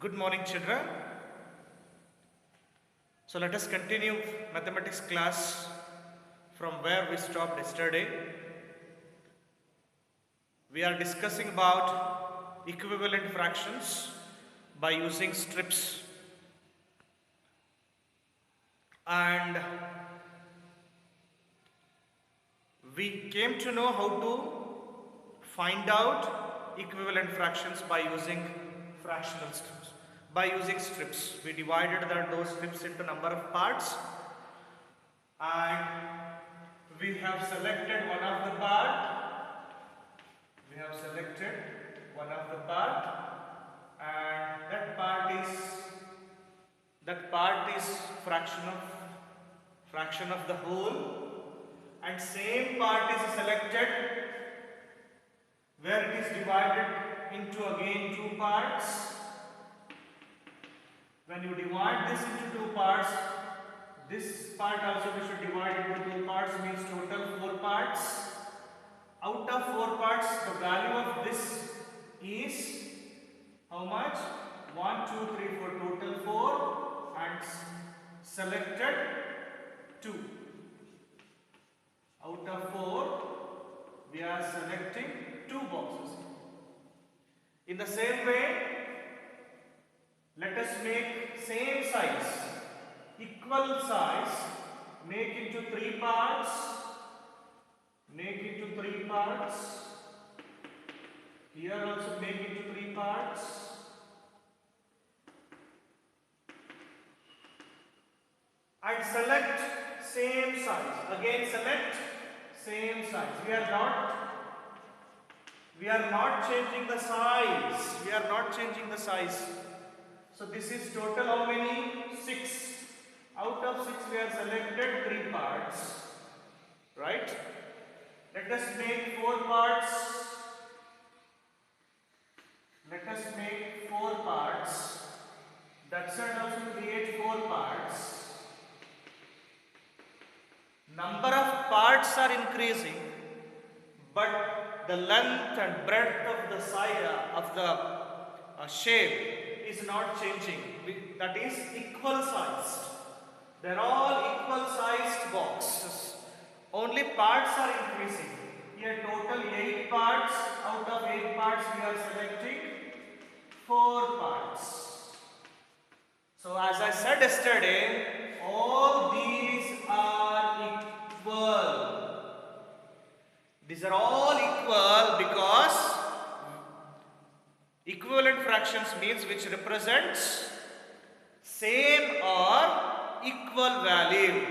Good morning, children. So let us continue mathematics class from where we stopped yesterday. We are discussing about equivalent fractions by using strips. And we came to know how to find out equivalent fractions by using fractional strips. By using strips, we divided those strips into number of parts, and we have selected one of the part. We have selected one of the part, and that part is fraction of the whole, and same part is selected where it is divided into again two parts. When you divide this into two parts, this part also we should divide into two parts, means total 4 parts. Out of 4 parts, the value of this is how much? 1, 2, 3, 4, total 4, and selected 2. Out of 4, we are selecting 2 boxes. In the same way, let us make same size, equal size, make into 3 parts, here also make into 3 parts, and select same size, again select same size. We are not changing the size, So this is total how many? 6. Out of 6 we have selected 3 parts. Right? Let us make 4 parts. That side also create 4 parts. Number of parts are increasing, but the length and breadth of the side of the shape is not changing. That is equal sized. They are all equal sized boxes. Only parts are increasing. Here total 8 parts. Out of 8 parts we are selecting 4 parts. So as I said yesterday, all these are equal. These are all equal because equivalent fractions means which represents same or equal value.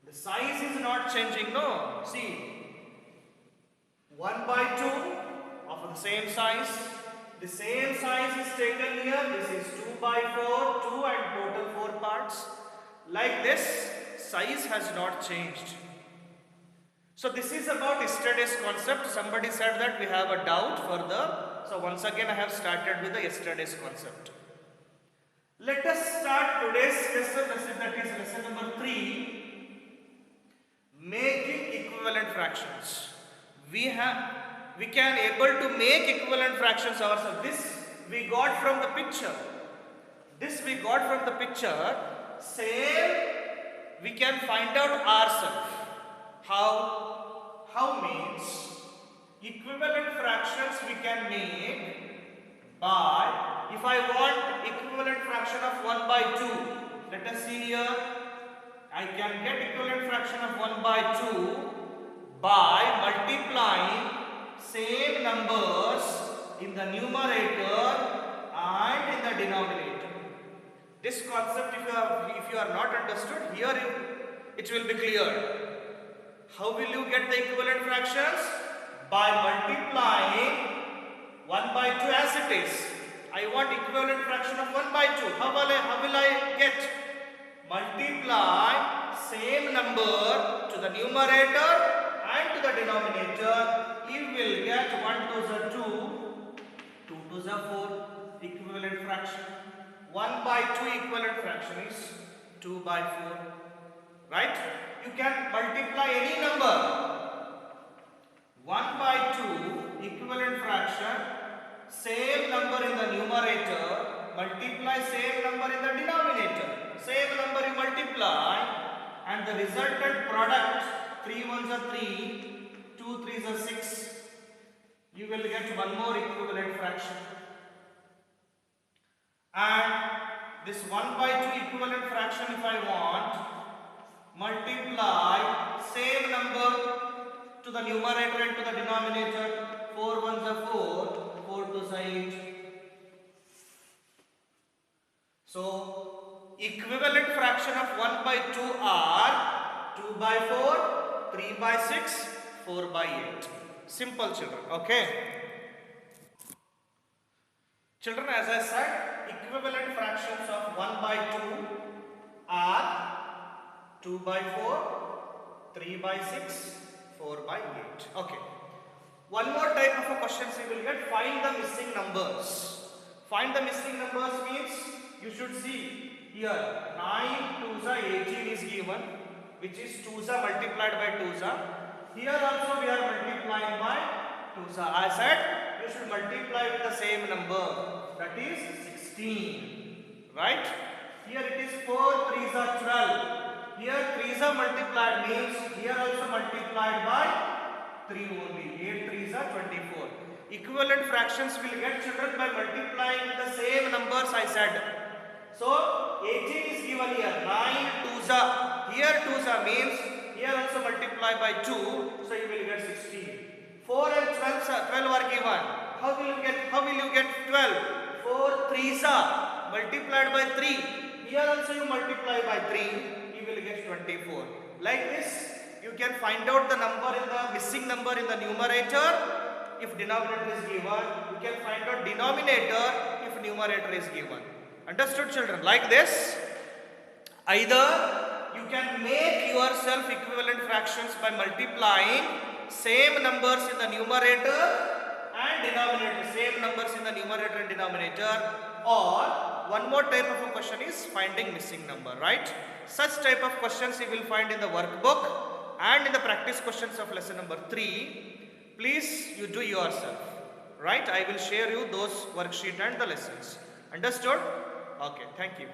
The size is not changing, no. See, 1 by 2 of the same size. The same size is taken here. This is 2 by 4, 2 and total 4 parts. Like this, size has not changed. So this is about yesterday's concept. Somebody said that we have a doubt further. So once again I have started with the yesterday's concept. Let us start today's lesson, that is lesson number 3, making equivalent fractions. We can able to make equivalent fractions ourselves. This we got from the picture. Same we can find out ourselves. How means equivalent fractions we can make by, if I want equivalent fraction of 1 by 2, let us see here, I can get equivalent fraction of 1 by 2 by multiplying same numbers in the numerator and in the denominator. This concept, if you are not understood, here it will be clear. How will you get the equivalent fractions? By multiplying 1 by 2 as it is. I want equivalent fraction of 1 by 2. How will I get? Multiply same number to the numerator and to the denominator. You will get 1 to the 2, 2 to the 4 equivalent fraction. 1 by 2 equivalent fraction is 2 by 4. Right? You can multiply any number. 1 by 2 equivalent fraction, same number in the numerator multiply same number in the denominator. Same number you multiply and the resultant product 3 ones are 3, 2 threes are 6. You will get one more equivalent fraction. And this 1 by 2 equivalent fraction, if I want, multiply same number to the numerator and to the denominator. 4 ones are 4, 4 twos are 8. So equivalent fraction of 1 by 2 are 2 by 4, 3 by 6, 4 by 8. Simple, children. Okay. Children, as I said, equivalent fractions of 1 by 2 are 2 by 4, 3 by 6, 4 by 8. Okay. One more type of a question you will get, find the missing numbers. Find the missing numbers means you should see here 9 twos are 18 is given, which is twos are multiplied by twos are. Here also we are multiplying by twos are. I said you should multiply with the same number, that is 16, right? Here it is 4 threes are 12. Here threes are multiplied means here also multiplied by 3 only. 8 threes are 24. Equivalent fractions will get, children, by multiplying with the same numbers I said. So 18 is given here. 9 twos are. Here twos are means here also multiply by 2. So you will get 16. 4 and 12 are given. How will you get 12? 4 threes are multiplied by 3. Here also you multiply by 3. You will get 24. Like this, you can find out the number in the missing number in the numerator if denominator is given. You can find out denominator if numerator is given. Understood, children? Like this, either you can make yourself equivalent fractions by multiplying same numbers in the numerator and denominator, same numbers in the numerator and denominator, or one more type of a question is finding missing number, right? Such type of questions you will find in the workbook and in the practice questions of lesson number 3. Please you do yourself, right? I will share you those worksheet and the lessons. Understood? Okay, thank you.